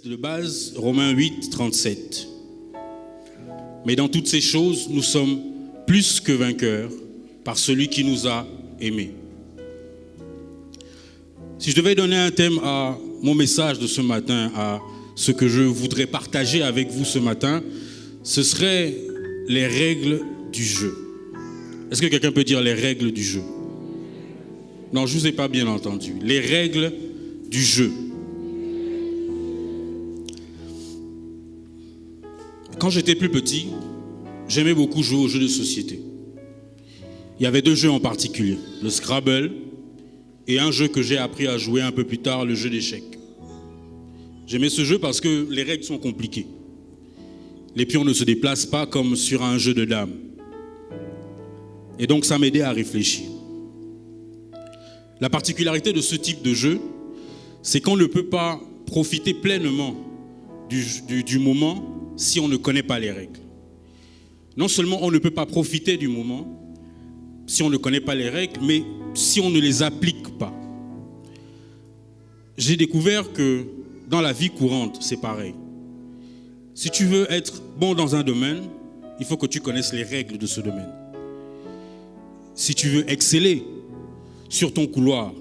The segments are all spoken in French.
De base, Romains 8, 37. Mais dans toutes ces choses, nous sommes plus que vainqueurs par celui qui nous a aimés. Si je devais donner un thème à mon message de ce matin, à ce que je voudrais partager avec vous ce matin, ce serait les règles du jeu. Est-ce que quelqu'un peut dire les règles du jeu? Non, je ne vous ai pas bien entendu. Les règles du jeu. Quand j'étais plus petit, j'aimais beaucoup jouer aux jeux de société. Il y avait deux jeux en particulier, le Scrabble et un jeu que j'ai appris à jouer un peu plus tard, le jeu d'échecs. J'aimais ce jeu parce que les règles sont compliquées. Les pions ne se déplacent pas comme sur un jeu de dames. Et donc ça m'aidait à réfléchir. La particularité de ce type de jeu, c'est qu'on ne peut pas profiter pleinement du moment si on ne connaît pas les règles. Non seulement on ne peut pas profiter du moment si on ne connaît pas les règles, mais si on ne les applique pas. J'ai découvert que dans la vie courante, c'est pareil. Si tu veux être bon dans un domaine, il faut que tu connaisses les règles de ce domaine. Si tu veux exceller sur ton couloir,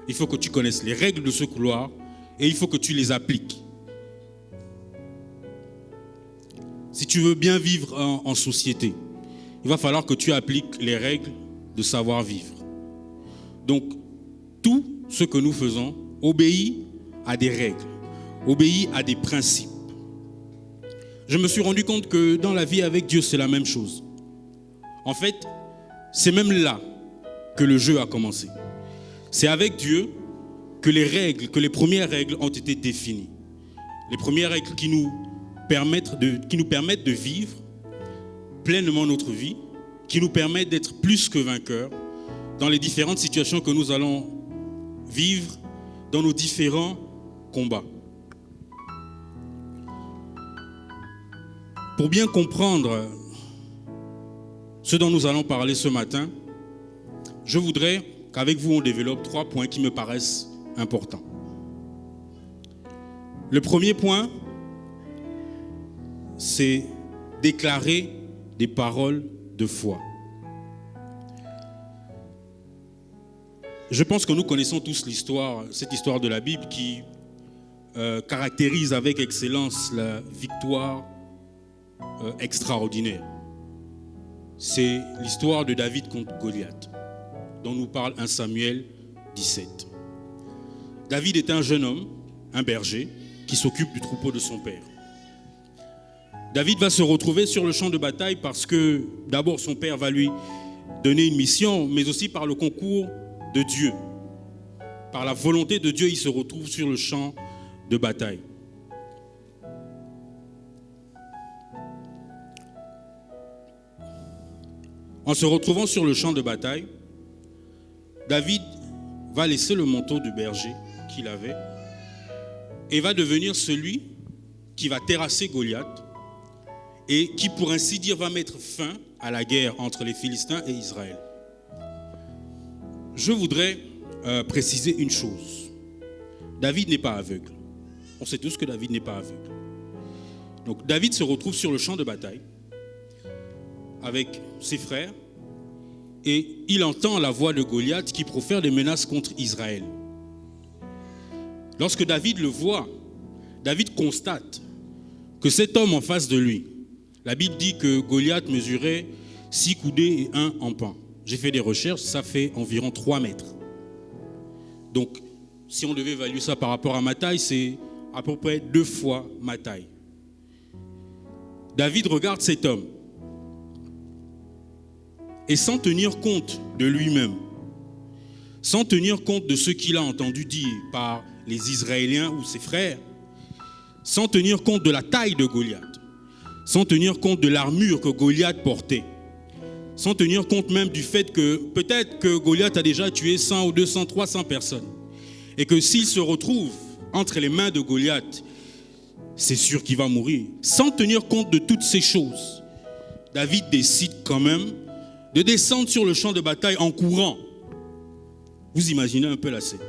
il faut que tu connaisses les règles de ce couloir et il faut que tu les appliques. Si tu veux bien vivre en société, il va falloir que tu appliques les règles de savoir-vivre. Donc, tout ce que nous faisons obéit à des règles, obéit à des principes. Je me suis rendu compte que dans la vie avec Dieu, c'est la même chose. En fait, c'est même là que le jeu a commencé. C'est avec Dieu que les premières règles ont été définies. Les premières règles qui nous permettent de vivre pleinement notre vie, qui nous permettent d'être plus que vainqueurs dans les différentes situations que nous allons vivre dans nos différents combats. Pour bien comprendre ce dont nous allons parler ce matin, je voudrais qu'avec vous, on développe 3 points qui me paraissent importants. Le premier point, c'est déclarer des paroles de foi. Je pense que nous connaissons tous cette histoire de la Bible qui caractérise avec excellence la victoire extraordinaire. C'est l'histoire de David contre Goliath, dont nous parle 1 Samuel 17. David est un jeune homme, un berger, qui s'occupe du troupeau de son père. David va se retrouver sur le champ de bataille parce que d'abord son père va lui donner une mission, mais aussi par le concours de Dieu. Par la volonté de Dieu, il se retrouve sur le champ de bataille. En se retrouvant sur le champ de bataille, David va laisser le manteau de berger qu'il avait et va devenir celui qui va terrasser Goliath et qui, pour ainsi dire, va mettre fin à la guerre entre les Philistins et Israël. Je voudrais préciser une chose. David n'est pas aveugle. On sait tous que David n'est pas aveugle. Donc David se retrouve sur le champ de bataille avec ses frères et il entend la voix de Goliath qui profère des menaces contre Israël. Lorsque David le voit, David constate que cet homme en face de lui, la Bible dit que Goliath mesurait 6 coudées et 1 empan. J'ai fait des recherches, ça fait environ 3 mètres. Donc, si on devait évaluer ça par rapport à ma taille, c'est à peu près 2 fois ma taille. David regarde cet homme et sans tenir compte de lui-même, sans tenir compte de ce qu'il a entendu dire par les Israéliens ou ses frères, sans tenir compte de la taille de Goliath, sans tenir compte de l'armure que Goliath portait, sans tenir compte même du fait que peut-être que Goliath a déjà tué 100 ou 200, 300 personnes, et que s'il se retrouve entre les mains de Goliath, c'est sûr qu'il va mourir. Sans tenir compte de toutes ces choses, David décide quand même de descendre sur le champ de bataille en courant. Vous imaginez un peu la scène.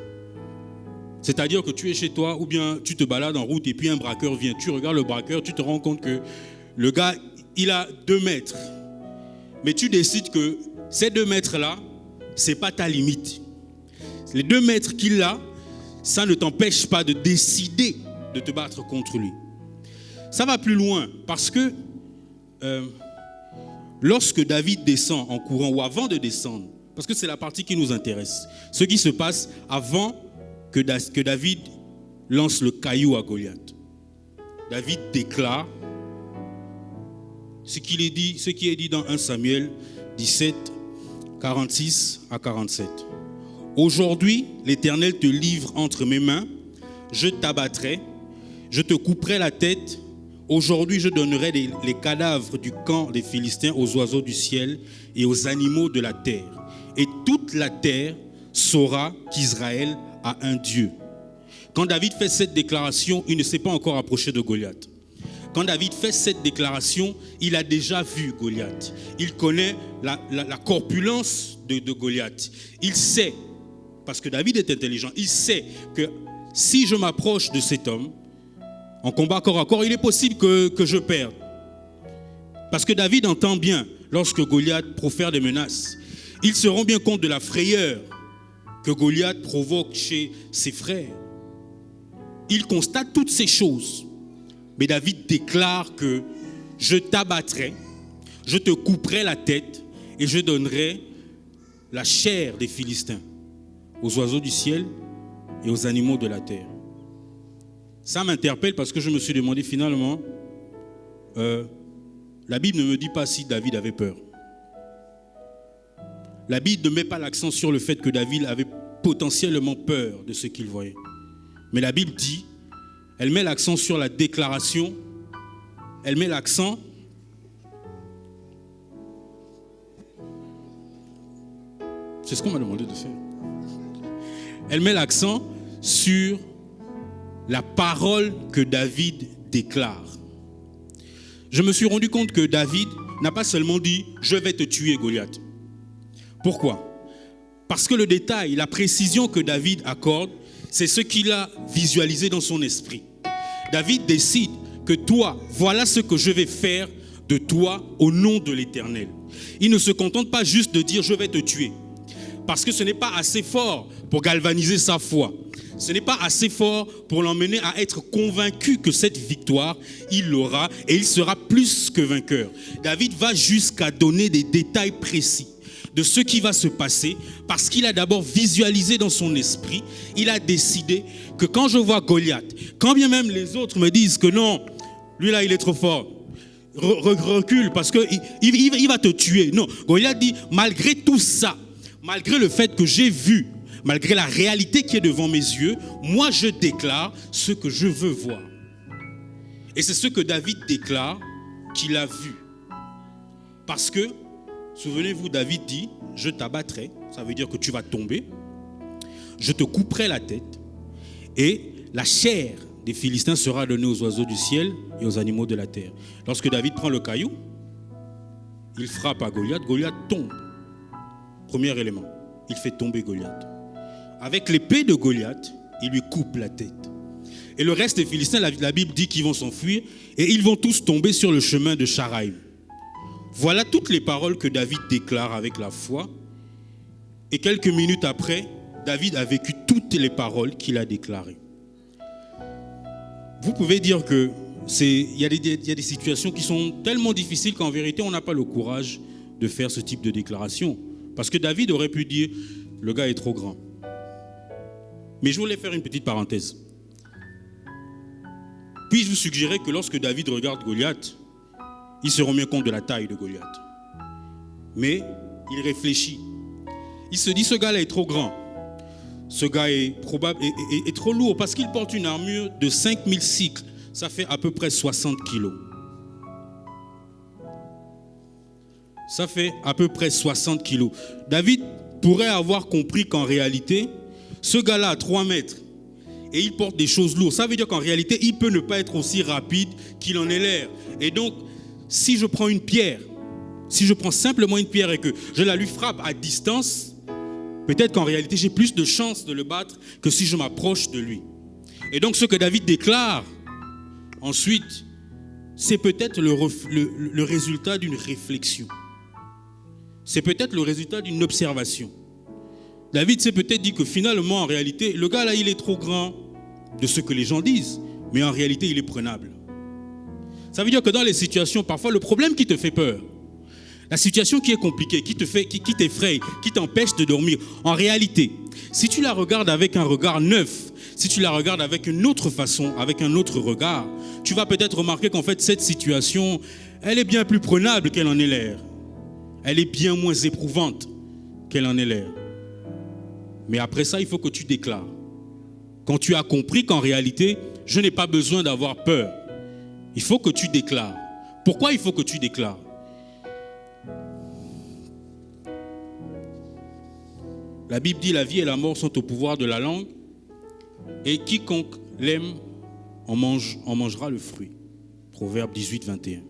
C'est-à-dire que tu es chez toi ou bien tu te balades en route et puis un braqueur vient. Tu regardes le braqueur, tu te rends compte que le gars, il a 2 mètres. Mais tu décides que ces 2 mètres-là, ce n'est pas ta limite. Les 2 mètres qu'il a, ça ne t'empêche pas de décider de te battre contre lui. Ça va plus loin parce que lorsque David descend en courant ou avant de descendre, parce que c'est la partie qui nous intéresse, ce qui se passe avant que David lance le caillou à Goliath. David déclare ce qui est dit dans 1 Samuel 17, 46 à 47. Aujourd'hui, l'Éternel te livre entre mes mains, je t'abattrai, je te couperai la tête. Aujourd'hui, je donnerai les cadavres du camp des Philistins aux oiseaux du ciel et aux animaux de la terre. Et toute la terre saura qu'Israël a un Dieu. Quand David fait cette déclaration, il ne s'est pas encore approché de Goliath. Quand David fait cette déclaration, il a déjà vu Goliath. Il connaît la corpulence de Goliath. Il sait, parce que David est intelligent, il sait que si je m'approche de cet homme, en combat corps à corps, il est possible que je perde. Parce que David entend bien lorsque Goliath profère des menaces. Il se rend bien compte de la frayeur que Goliath provoque chez ses frères. Il constate toutes ces choses. Mais David déclare que je t'abattrai, je te couperai la tête et je donnerai la chair des Philistins aux oiseaux du ciel et aux animaux de la terre. Ça m'interpelle parce que je me suis demandé finalement, la Bible ne me dit pas si David avait peur. La Bible ne met pas l'accent sur le fait que David avait potentiellement peur de ce qu'il voyait. Mais la Bible dit, elle met l'accent sur la déclaration, elle met l'accent c'est ce qu'on m'a demandé de faire. Elle met l'accent sur la parole que David déclare. Je me suis rendu compte que David n'a pas seulement dit « je vais te tuer, Goliath ». Pourquoi ? Parce que le détail, la précision que David accorde, c'est ce qu'il a visualisé dans son esprit. David décide que toi, voilà ce que je vais faire de toi au nom de l'Éternel. Il ne se contente pas juste de dire « je vais te tuer ». Parce que ce n'est pas assez fort pour galvaniser sa foi. Ce n'est pas assez fort pour l'emmener à être convaincu que cette victoire, il l'aura et il sera plus que vainqueur. David va jusqu'à donner des détails précis de ce qui va se passer parce qu'il a d'abord visualisé dans son esprit, il a décidé que quand je vois Goliath, quand bien même les autres me disent que non, lui là il est trop fort, recule parce qu'il va te tuer. Non, Goliath dit malgré tout ça, malgré le fait que j'ai vu, malgré la réalité qui est devant mes yeux, moi je déclare ce que je veux voir. Et c'est ce que David déclare qu'il a vu. Parce que, souvenez-vous, David dit, je t'abattrai, ça veut dire que tu vas tomber, je te couperai la tête, et la chair des Philistins sera donnée aux oiseaux du ciel et aux animaux de la terre. Lorsque David prend le caillou, il frappe à Goliath, Goliath tombe. Premier élément, il fait tomber Goliath. Avec l'épée de Goliath, il lui coupe la tête. Et le reste des Philistins, la Bible dit qu'ils vont s'enfuir et ils vont tous tomber sur le chemin de Sharaïm. Voilà toutes les paroles que David déclare avec la foi. Et quelques minutes après, David a vécu toutes les paroles qu'il a déclarées. Vous pouvez dire que il y a des situations qui sont tellement difficiles qu'en vérité, on n'a pas le courage de faire ce type de déclaration. Parce que David aurait pu dire, le gars est trop grand. Mais je voulais faire une petite parenthèse. Puis-je vous suggérer que lorsque David regarde Goliath, il se rend bien compte de la taille de Goliath. Mais il réfléchit. Il se dit, ce gars-là est trop grand. Ce gars est trop lourd parce qu'il porte une armure de 5000 cycles. Ça fait à peu près 60 kilos. Ça fait à peu près 60 kilos. David pourrait avoir compris qu'en réalité, ce gars-là a 3 mètres et il porte des choses lourdes. Ça veut dire qu'en réalité, il peut ne pas être aussi rapide qu'il en est l'air. Et donc, si je prends une pierre, si je prends simplement une pierre et que je la lui frappe à distance, Peut-être qu'en réalité, j'ai plus de chances de le battre que si je m'approche de lui. Et donc, ce que David déclare ensuite, c'est peut-être le résultat d'une réflexion. C'est peut-être le résultat d'une observation. David s'est peut-être dit que finalement, en réalité, le gars là, il est trop grand de ce que les gens disent, mais en réalité, il est prenable. Ça veut dire que dans les situations, parfois, le problème qui te fait peur, la situation qui est compliquée, qui t'effraie, qui t'empêche de dormir, en réalité, si tu la regardes avec un regard neuf, si tu la regardes avec une autre façon, avec un autre regard, tu vas peut-être remarquer qu'en fait, cette situation, elle est bien plus prenable qu'elle en est l'air. Elle est bien moins éprouvante qu'elle en est l'air. Mais après ça, il faut que tu déclares. Quand tu as compris qu'en réalité, je n'ai pas besoin d'avoir peur, il faut que tu déclares. Pourquoi il faut que tu déclares? La Bible dit la vie et la mort sont au pouvoir de la langue et quiconque l'aime en mangera le fruit. Proverbe 18, 21.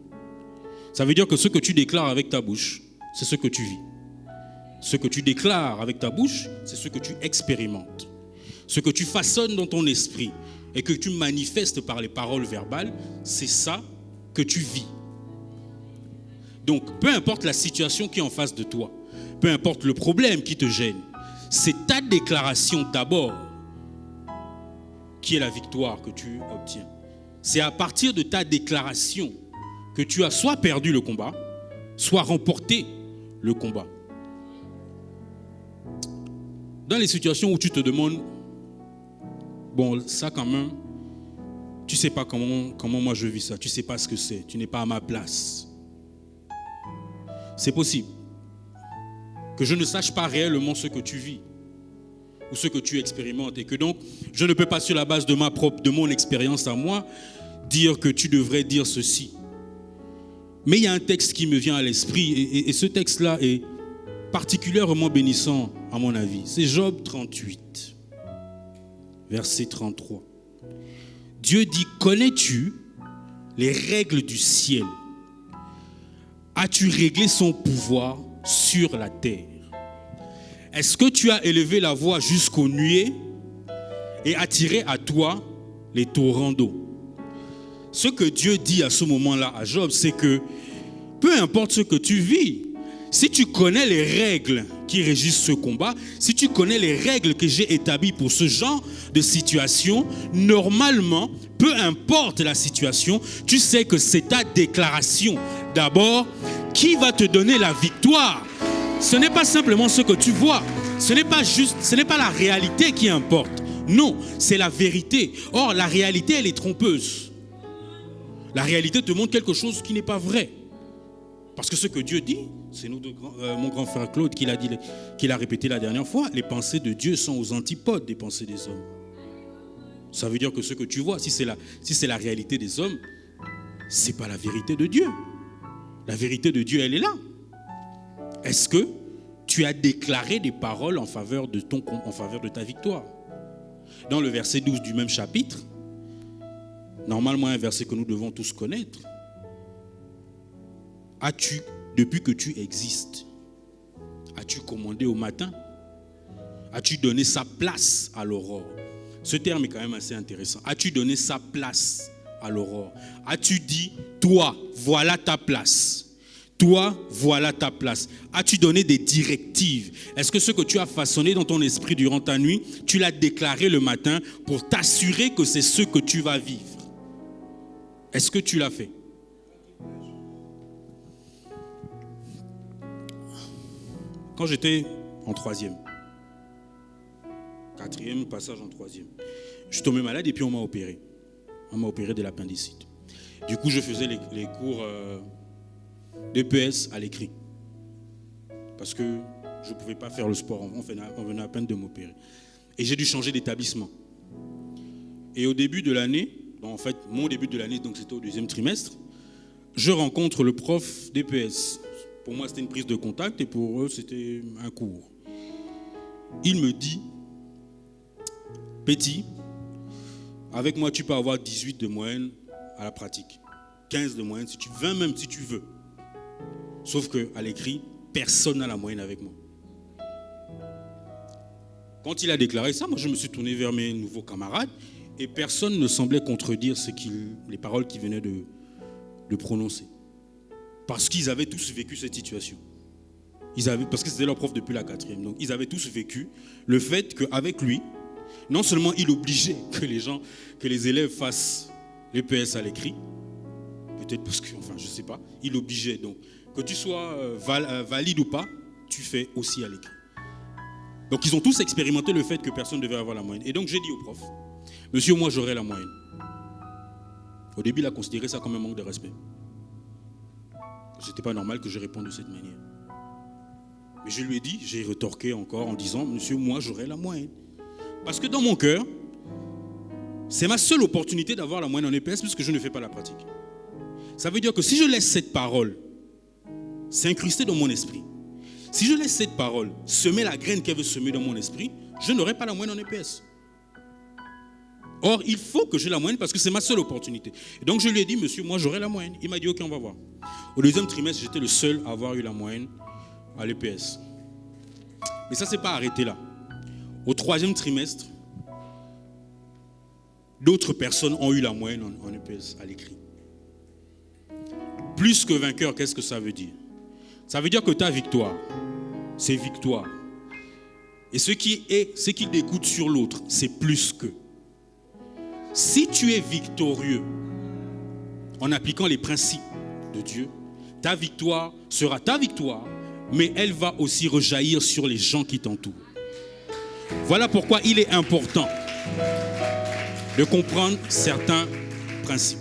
Ça veut dire que ce que tu déclares avec ta bouche, c'est ce que tu vis. Ce que tu déclares avec ta bouche, c'est ce que tu expérimentes. Ce que tu façonnes dans ton esprit et que tu manifestes par les paroles verbales, c'est ça que tu vis. Donc, peu importe la situation qui est en face de toi, peu importe le problème qui te gêne, c'est ta déclaration d'abord qui est la victoire que tu obtiens. C'est à partir de ta déclaration que tu as soit perdu le combat, soit remporté le combat. Dans les situations où tu te demandes, bon, ça quand même, tu ne sais pas comment moi je vis ça, tu ne sais pas ce que c'est, tu n'es pas à ma place. C'est possible que je ne sache pas réellement ce que tu vis ou ce que tu expérimentes et que donc je ne peux pas sur la base de mon expérience à moi dire que tu devrais dire ceci. Mais il y a un texte qui me vient à l'esprit et ce texte-là est particulièrement bénissant à mon avis. C'est Job 38, verset 33. Dieu dit, connais-tu les règles du ciel? As-tu réglé son pouvoir sur la terre? Est-ce que tu as élevé la voix jusqu'aux nuées et attiré à toi les torrents d'eau? Ce que Dieu dit à ce moment-là à Job, c'est que peu importe ce que tu vis, si tu connais les règles qui régissent ce combat, si tu connais les règles que j'ai établies pour ce genre de situation, normalement, peu importe la situation, tu sais que c'est ta déclaration d'abord qui va te donner la victoire. Ce n'est pas simplement ce que tu vois, ce n'est pas la réalité qui importe. Non, c'est la vérité. Or, la réalité, elle est trompeuse. La réalité te montre quelque chose qui n'est pas vrai. Parce que ce que Dieu dit, c'est mon grand frère Claude qui l'a répété la dernière fois, les pensées de Dieu sont aux antipodes des pensées des hommes. Ça veut dire que ce que tu vois, si c'est la réalité des hommes, ce n'est pas la vérité de Dieu. La vérité de Dieu, elle est là. Est-ce que tu as déclaré des paroles en faveur de ta victoire? Dans le verset 12 du même chapitre, normalement un verset que nous devons tous connaître, depuis que tu existes, as-tu commandé au matin? As-tu donné sa place à l'aurore? Ce terme est quand même assez intéressant. As-tu donné sa place à l'aurore? As-tu dit, toi, voilà ta place? Toi, voilà ta place. As-tu donné des directives? Est-ce que ce que tu as façonné dans ton esprit durant ta nuit, tu l'as déclaré le matin pour t'assurer que c'est ce que tu vas vivre? Est-ce que tu l'as fait? Quand j'étais en troisième, quatrième passage en troisième, je suis tombé malade et puis on m'a opéré. On m'a opéré de l'appendicite. Du coup, je faisais les cours d'EPS à l'écrit. Parce que je ne pouvais pas faire le sport. On venait à peine de m'opérer. Et j'ai dû changer d'établissement. Et au début de l'année, en fait, mon début de l'année, donc c'était au deuxième trimestre, je rencontre le prof d'EPS. Pour moi, c'était une prise de contact et pour eux, c'était un cours. Il me dit, Petit, avec moi, tu peux avoir 18 de moyenne à la pratique, 15 de moyenne, 20 même si tu veux. Sauf qu'à l'écrit, personne n'a la moyenne avec moi. Quand il a déclaré ça, moi je me suis tourné vers mes nouveaux camarades et personne ne semblait contredire les paroles qu'il venait de prononcer. Parce qu'ils avaient tous vécu cette situation. Parce que c'était leur prof depuis la 4e. Donc ils avaient tous vécu le fait qu'avec lui, non seulement il obligeait que les élèves fassent l'EPS à l'écrit, peut-être parce que, je ne sais pas, il obligeait. Donc que tu sois valide ou pas, tu fais aussi à l'écrit. Donc ils ont tous expérimenté le fait que personne ne devait avoir la moyenne. Et donc j'ai dit au prof, monsieur, moi j'aurai la moyenne. Au début, il a considéré ça comme un manque de respect. C'était pas normal que je réponde de cette manière. Mais je lui ai dit, j'ai rétorqué encore en disant, monsieur, moi j'aurai la moyenne. Parce que dans mon cœur, c'est ma seule opportunité d'avoir la moyenne en EPS puisque je ne fais pas la pratique. Ça veut dire que si je laisse cette parole s'incruster dans mon esprit, si je laisse cette parole semer la graine qu'elle veut semer dans mon esprit, je n'aurai pas la moyenne en EPS. Or, il faut que j'ai la moyenne parce que c'est ma seule opportunité. Et donc je lui ai dit, monsieur, moi j'aurai la moyenne. Il m'a dit, ok, on va voir. Au 2e trimestre, j'étais le seul à avoir eu la moyenne à l'EPS. Mais ça ne s'est pas arrêté là. Au 3e trimestre, d'autres personnes ont eu la moyenne en EPS à l'écrit. Plus que vainqueur, qu'est-ce que ça veut dire? Ça veut dire que ta victoire, c'est victoire. Et ce qui découle sur l'autre, c'est plus que. Si tu es victorieux en appliquant les principes de Dieu, ta victoire sera ta victoire, mais elle va aussi rejaillir sur les gens qui t'entourent. Voilà pourquoi il est important de comprendre certains principes.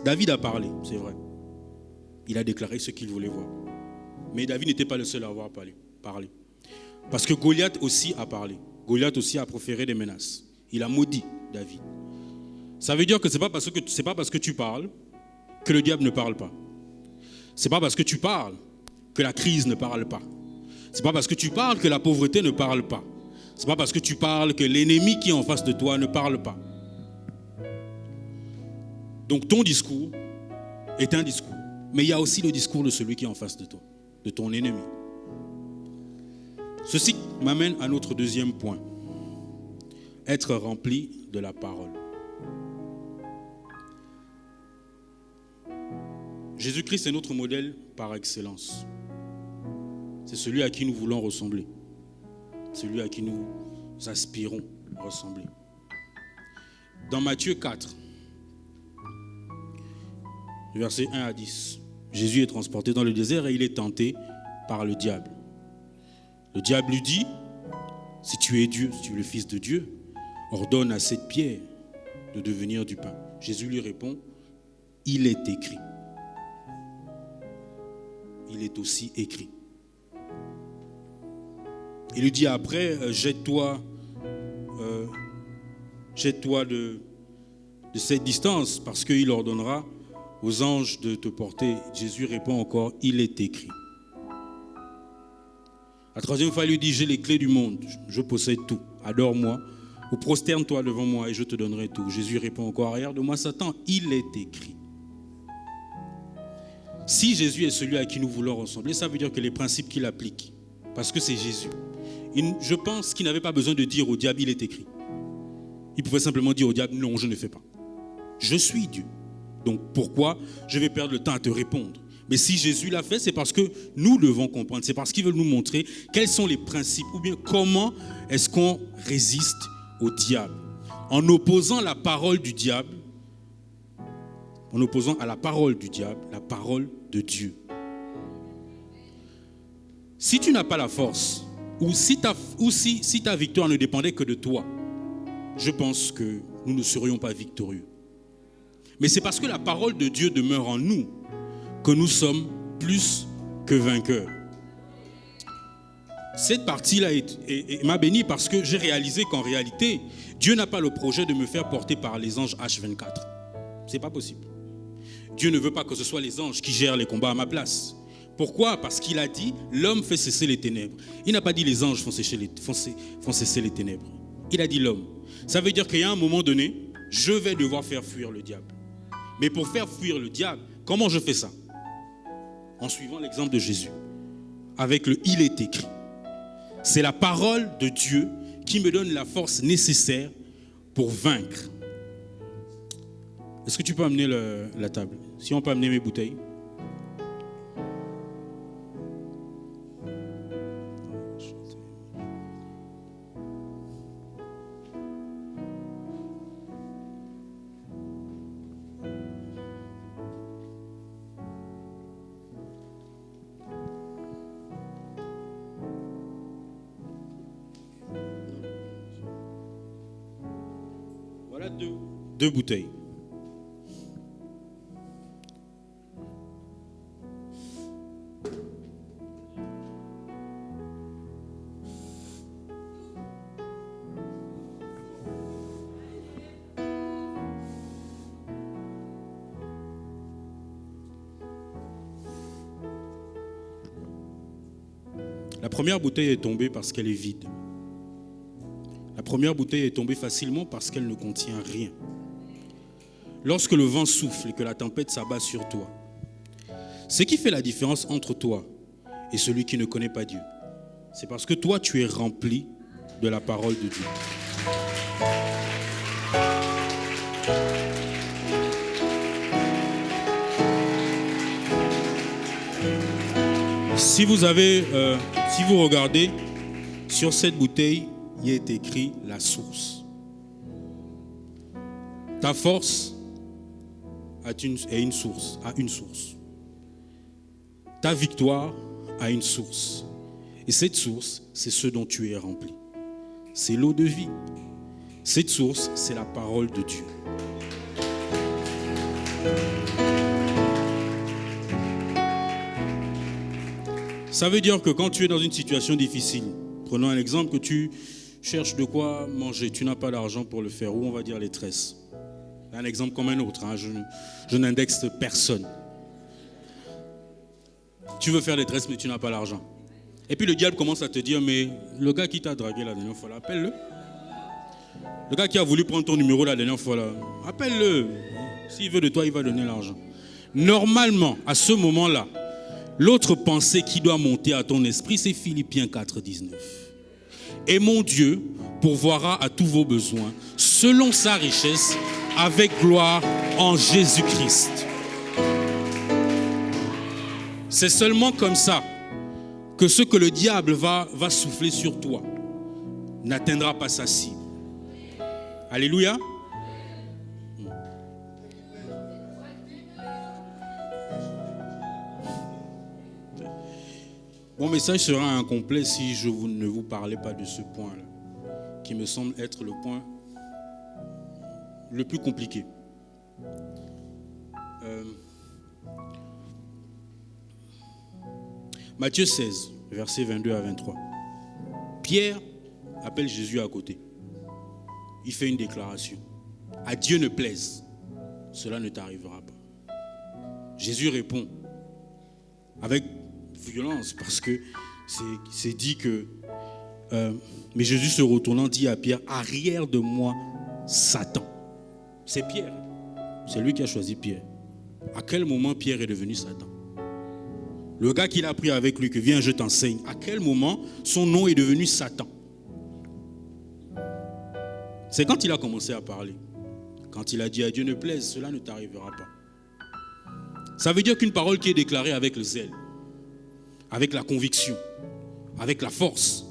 David a parlé, c'est vrai. Il a déclaré ce qu'il voulait voir. Mais David n'était pas le seul à avoir parlé. Parce que Goliath aussi a parlé. Goliath aussi a proféré des menaces. Il a maudit David. Ça veut dire que ce n'est pas parce que tu parles que le diable ne parle pas. Ce n'est pas parce que tu parles que la crise ne parle pas. Ce n'est pas parce que tu parles que la pauvreté ne parle pas. Ce n'est pas parce que tu parles que l'ennemi qui est en face de toi ne parle pas. Donc ton discours est un discours. Mais il y a aussi le discours de celui qui est en face de toi, de ton ennemi. Ceci m'amène à notre 2e point. Être rempli de la parole. Jésus-Christ est notre modèle par excellence. C'est celui à qui nous voulons ressembler. Celui à qui nous aspirons à ressembler. Dans Matthieu 4, versets 1 à 10, Jésus est transporté dans le désert et il est tenté par le diable. Le diable lui dit, si tu es Dieu, si tu es le Fils de Dieu, ordonne à cette pierre de devenir du pain. Jésus lui répond, il est écrit. Il est aussi écrit. Il lui dit après, jette-toi de cette distance parce qu'il ordonnera aux anges de te porter. Jésus répond encore, il est écrit. La 3e fois, il lui dit, j'ai les clés du monde, je possède tout, adore-moi, ou prosterne-toi devant moi et je te donnerai tout. Jésus répond encore, regarde-moi Satan, il est écrit. Si Jésus est celui à qui nous voulons ressembler, ça veut dire que les principes qu'il applique, parce que c'est Jésus, je pense qu'il n'avait pas besoin de dire au diable, il est écrit. Il pouvait simplement dire au diable, non, je ne fais pas. Je suis Dieu. Donc pourquoi je vais perdre le temps à te répondre? Mais si Jésus l'a fait, c'est parce que nous devons comprendre. C'est parce qu'il veut nous montrer quels sont les principes ou bien comment est-ce qu'on résiste au diable. En opposant la parole du diable, en opposant à la parole du diable, la parole de Dieu. Si tu n'as pas la force, ou si ta victoire ne dépendait que de toi, je pense que nous ne serions pas victorieux. Mais c'est parce que la parole de Dieu demeure en nous que nous sommes plus que vainqueurs. Cette partie-là m'a béni parce que j'ai réalisé qu'en réalité, Dieu n'a pas le projet de me faire porter par les anges H24. Ce n'est pas possible. Dieu ne veut pas que ce soit les anges qui gèrent les combats à ma place. Pourquoi? Parce qu'il a dit, l'homme fait cesser les ténèbres. Il n'a pas dit les anges font cesser les ténèbres. Il a dit l'homme. Ça veut dire qu'il y a un moment donné, je vais devoir faire fuir le diable. Mais pour faire fuir le diable, comment je fais ça? En suivant l'exemple de Jésus. avec le « il est écrit ». C'est la parole de Dieu qui me donne la force nécessaire pour vaincre. Est-ce que tu peux amener la table? Si on peut amener mes bouteilles. Voilà deux bouteilles. La première bouteille est tombée parce qu'elle est vide. La première bouteille est tombée facilement parce qu'elle ne contient rien. Lorsque le vent souffle et que la tempête s'abat sur toi, ce qui fait la différence entre toi et celui qui ne connaît pas Dieu, c'est parce que toi, tu es rempli de la parole de Dieu. Si vous regardez sur cette bouteille, il est écrit la source. Ta force a une source. Ta victoire a une source. Et cette source, c'est ce dont tu es rempli. C'est l'eau de vie. Cette source, c'est la parole de Dieu. Ça veut dire que quand tu es dans une situation difficile, prenons un exemple, que tu cherches de quoi manger, tu n'as pas d'argent pour le faire, ou on va dire les tresses. Un exemple comme un autre, hein, je n'indexe personne. Tu veux faire des tresses, mais tu n'as pas l'argent. Et puis le diable commence à te dire, mais le gars qui t'a dragué la dernière fois, là, appelle-le. Le gars qui a voulu prendre ton numéro la dernière fois, là, appelle-le. S'il veut de toi, il va donner l'argent. Normalement, à ce moment-là, l'autre pensée qui doit monter à ton esprit, c'est Philippiens 4, 19. Et mon Dieu pourvoira à tous vos besoins, selon sa richesse, avec gloire en Jésus-Christ. C'est seulement comme ça que ce que le diable va souffler sur toi n'atteindra pas sa cible. Alléluia. Mon message sera incomplet si je ne vous parlais pas de ce point-là, qui me semble être le point le plus compliqué. Matthieu 16, versets 22 à 23. Pierre appelle Jésus à côté. Il fait une déclaration. À Dieu ne plaise, cela ne t'arrivera pas. Jésus répond avec violence parce que c'est dit que mais Jésus se retournant dit à Pierre, arrière de moi Satan. C'est Pierre, c'est lui qui a choisi Pierre. À quel moment Pierre est devenu Satan? Le gars qu'il a pris avec lui, que viens je t'enseigne, à quel moment son nom est devenu Satan? C'est quand il a commencé à parler, quand il a dit à Dieu ne plaise, cela ne t'arrivera pas. Ça veut dire qu'une parole qui est déclarée avec le zèle, avec la conviction, avec la force,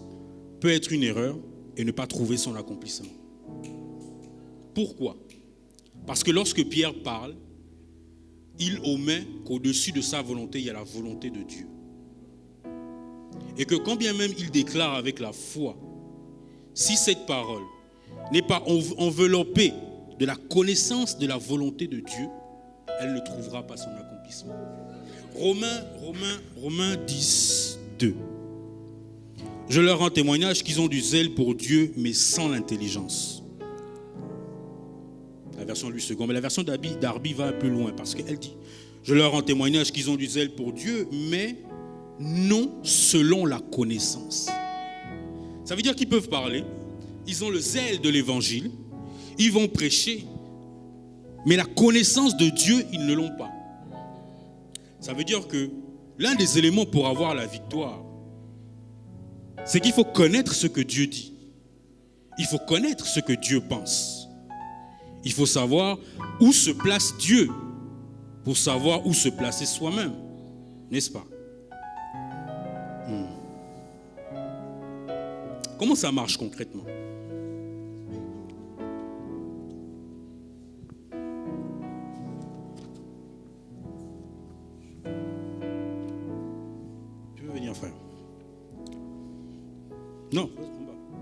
peut être une erreur et ne pas trouver son accomplissement. Pourquoi? Parce que lorsque Pierre parle, il omet qu'au-dessus de sa volonté, il y a la volonté de Dieu. Et que quand bien même il déclare avec la foi, si cette parole n'est pas enveloppée de la connaissance de la volonté de Dieu, elle ne trouvera pas son accomplissement. Romains 10, 2. Je leur rends témoignage qu'ils ont du zèle pour Dieu, mais sans l'intelligence. La version Louis II, mais la version d'Arby va plus loin parce qu'elle dit, je leur rends témoignage qu'ils ont du zèle pour Dieu, mais non selon la connaissance. Ça veut dire qu'ils peuvent parler, ils ont le zèle de l'évangile, ils vont prêcher, mais la connaissance de Dieu, ils ne l'ont pas. Ça veut dire que l'un des éléments pour avoir la victoire c'est qu'il faut connaître ce que Dieu dit. Il faut connaître ce que Dieu pense. Il faut savoir où se place Dieu pour savoir où se placer soi-même. N'est-ce pas? Comment ça marche concrètement? Tu veux venir, frère? Non,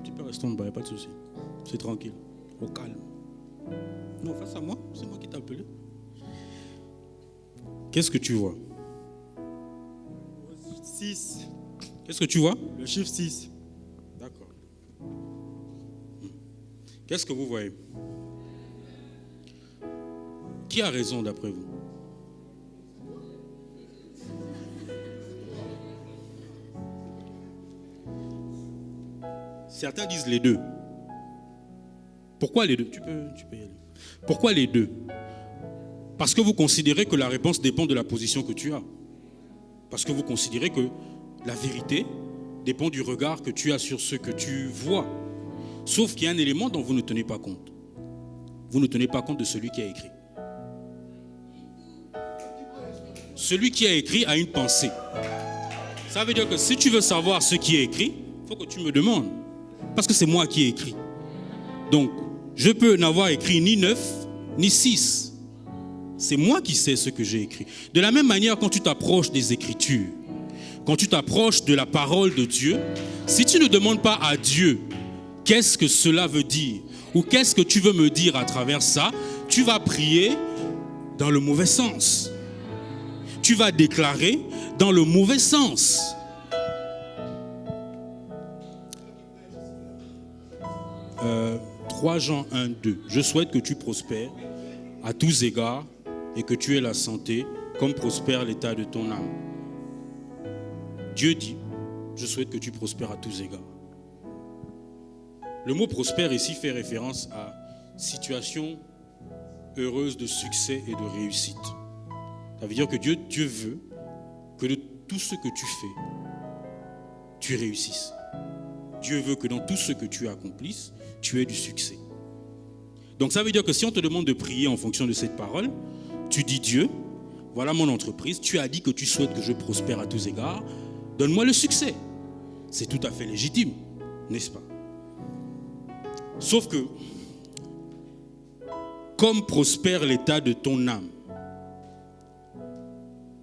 tu peux rester en bas, il n'y a pas de souci. C'est tranquille, au calme. Non, face à moi, c'est moi qui t'ai appelé. Qu'est-ce que tu vois? 6. Qu'est-ce que tu vois? Le chiffre 6. D'accord. Qu'est-ce que vous voyez? Qui a raison d'après vous? Certains disent les deux. Pourquoi les deux? Tu peux y aller. Pourquoi les deux? Parce que vous considérez que la réponse dépend de la position que tu as. Parce que vous considérez que la vérité dépend du regard que tu as sur ce que tu vois. Sauf qu'il y a un élément dont vous ne tenez pas compte. Vous ne tenez pas compte de celui qui a écrit. Celui qui a écrit a une pensée. Ça veut dire que si tu veux savoir ce qui est écrit, il faut que tu me demandes. Parce que c'est moi qui ai écrit. Donc, je peux n'avoir écrit ni 9, ni 6. C'est moi qui sais ce que j'ai écrit. De la même manière, quand tu t'approches des Écritures, quand tu t'approches de la parole de Dieu, si tu ne demandes pas à Dieu qu'est-ce que cela veut dire ou qu'est-ce que tu veux me dire à travers ça, tu vas prier dans le mauvais sens. Tu vas déclarer dans le mauvais sens. Euh, 3 Jean 1, 2. Je souhaite que tu prospères à tous égards et que tu aies la santé comme prospère l'état de ton âme. Dieu dit, je souhaite que tu prospères à tous égards. Le mot prospère ici fait référence à situation heureuse de succès et de réussite. Ça veut dire que Dieu veut que de tout ce que tu fais, tu réussisses. Dieu veut que dans tout ce que tu accomplisses, tu aies du succès. Donc ça veut dire que si on te demande de prier en fonction de cette parole, tu dis Dieu, voilà mon entreprise, tu as dit que tu souhaites que je prospère à tous égards, donne-moi le succès. C'est tout à fait légitime, n'est-ce pas? Sauf que, comme prospère l'état de ton âme,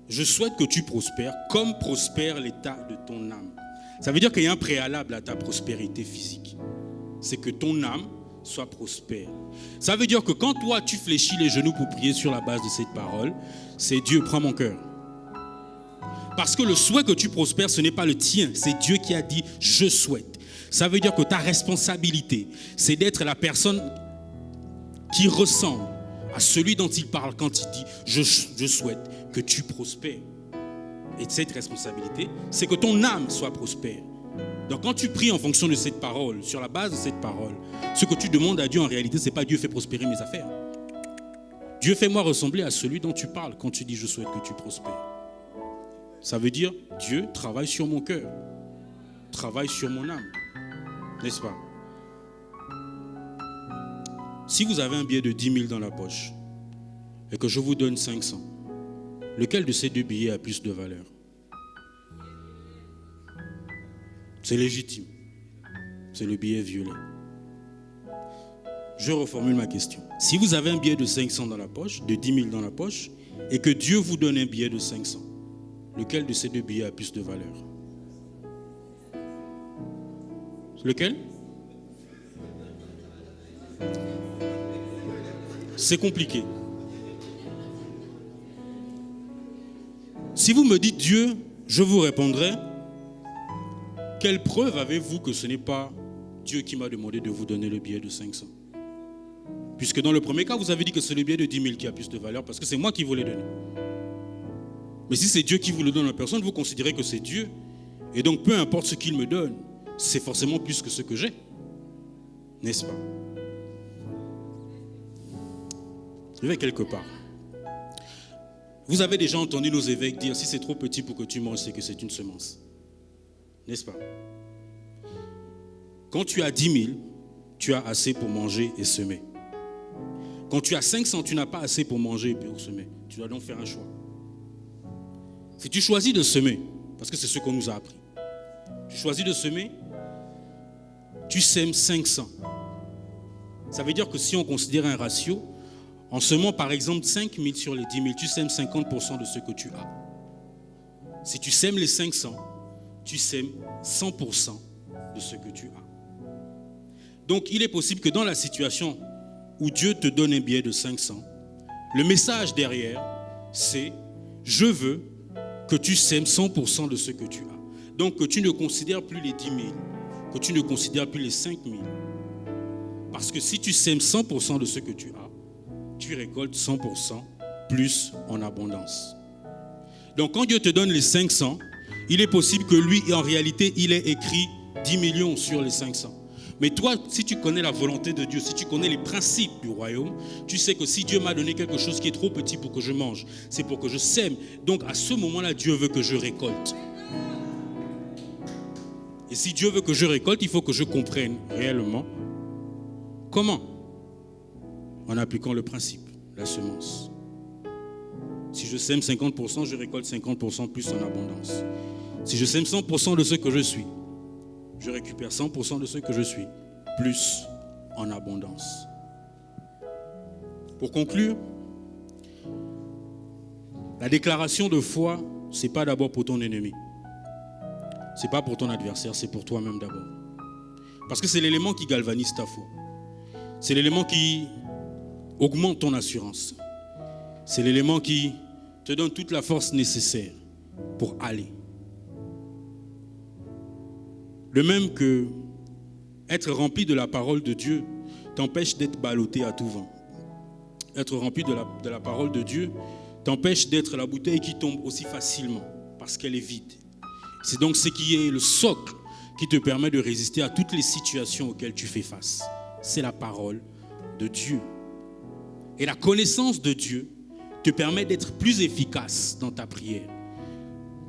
je souhaite que tu prospères comme prospère l'état de ton âme. Ça veut dire qu'il y a un préalable à ta prospérité physique. C'est que ton âme soit prospère. Ça veut dire que quand toi tu fléchis les genoux pour prier sur la base de cette parole, c'est Dieu, prends mon cœur. Parce que le souhait que tu prospères, ce n'est pas le tien, c'est Dieu qui a dit je souhaite. Ça veut dire que ta responsabilité, c'est d'être la personne qui ressemble à celui dont il parle quand il dit je souhaite que tu prospères. Et cette responsabilité, c'est que ton âme soit prospère. Donc quand tu pries en fonction de cette parole, sur la base de cette parole, ce que tu demandes à Dieu en réalité, ce n'est pas Dieu fait prospérer mes affaires. Dieu fait moi ressembler à celui dont tu parles quand tu dis je souhaite que tu prospères. Ça veut dire Dieu travaille sur mon cœur, travaille sur mon âme, n'est-ce pas? Si vous avez un billet de 10 000 dans la poche et que je vous donne 500, lequel de ces deux billets a plus de valeur? C'est légitime. C'est le billet violet. Je reformule ma question. Si vous avez un billet de 500 dans la poche, de 10 000 dans la poche, et que Dieu vous donne un billet de 500, lequel de ces deux billets a plus de valeur? Lequel? C'est compliqué. Si vous me dites Dieu, je vous répondrai, quelle preuve avez-vous que ce n'est pas Dieu qui m'a demandé de vous donner le billet de 500? Puisque dans le premier cas, vous avez dit que c'est le billet de 10 000 qui a plus de valeur parce que c'est moi qui vous l'ai donné. Mais si c'est Dieu qui vous le donne en personne, vous considérez que c'est Dieu. Et donc, peu importe ce qu'il me donne, c'est forcément plus que ce que j'ai. N'est-ce pas? Je vais quelque part. Vous avez déjà entendu nos évêques dire, si c'est trop petit pour que tu manges, c'est que c'est une semence. N'est-ce pas? Quand tu as 10 000, tu as assez pour manger et semer. Quand tu as 500, tu n'as pas assez pour manger et pour semer. Tu dois donc faire un choix. Si tu choisis de semer, parce que c'est ce qu'on nous a appris, tu choisis de semer, tu sèmes 500. Ça veut dire que si on considère un ratio, en semant par exemple 5 000 sur les 10 000, tu sèmes 50% de ce que tu as. Si tu sèmes les 500, tu sèmes 100% de ce que tu as. Donc il est possible que dans la situation où Dieu te donne un billet de 500, le message derrière, c'est « Je veux que tu sèmes 100% de ce que tu as ». Donc que tu ne considères plus les 10 000, que tu ne considères plus les 5 000. Parce que si tu sèmes 100% de ce que tu as, tu récoltes 100% plus en abondance. Donc quand Dieu te donne les 500, il est possible que lui, en réalité, il ait écrit 10 millions sur les 500. Mais toi, si tu connais la volonté de Dieu, si tu connais les principes du royaume, tu sais que si Dieu m'a donné quelque chose qui est trop petit pour que je mange, c'est pour que je sème. Donc à ce moment-là, Dieu veut que je récolte. Et si Dieu veut que je récolte, il faut que je comprenne réellement comment. En appliquant le principe, la semence. Si je sème 50%, je récolte 50% plus en abondance. Si je sème 100% de ce que je suis, je récupère 100% de ce que je suis, plus en abondance. Pour conclure, la déclaration de foi, ce n'est pas d'abord pour ton ennemi. Ce n'est pas pour ton adversaire, c'est pour toi-même d'abord. Parce que c'est l'élément qui galvanise ta foi. C'est l'élément qui augmente ton assurance. C'est l'élément qui te donne toute la force nécessaire pour aller. De même que être rempli de la parole de Dieu t'empêche d'être ballotté à tout vent. Être rempli de la parole de Dieu t'empêche d'être la bouteille qui tombe aussi facilement parce qu'elle est vide. C'est donc ce qui est le socle qui te permet de résister à toutes les situations auxquelles tu fais face. C'est la parole de Dieu. Et la connaissance de Dieu te permet d'être plus efficace dans ta prière.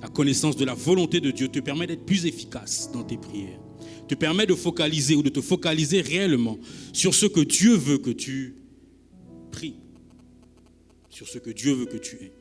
La connaissance de la volonté de Dieu te permet d'être plus efficace dans tes prières. Te permet de focaliser ou de te focaliser réellement sur ce que Dieu veut que tu pries. Sur ce que Dieu veut que tu aies.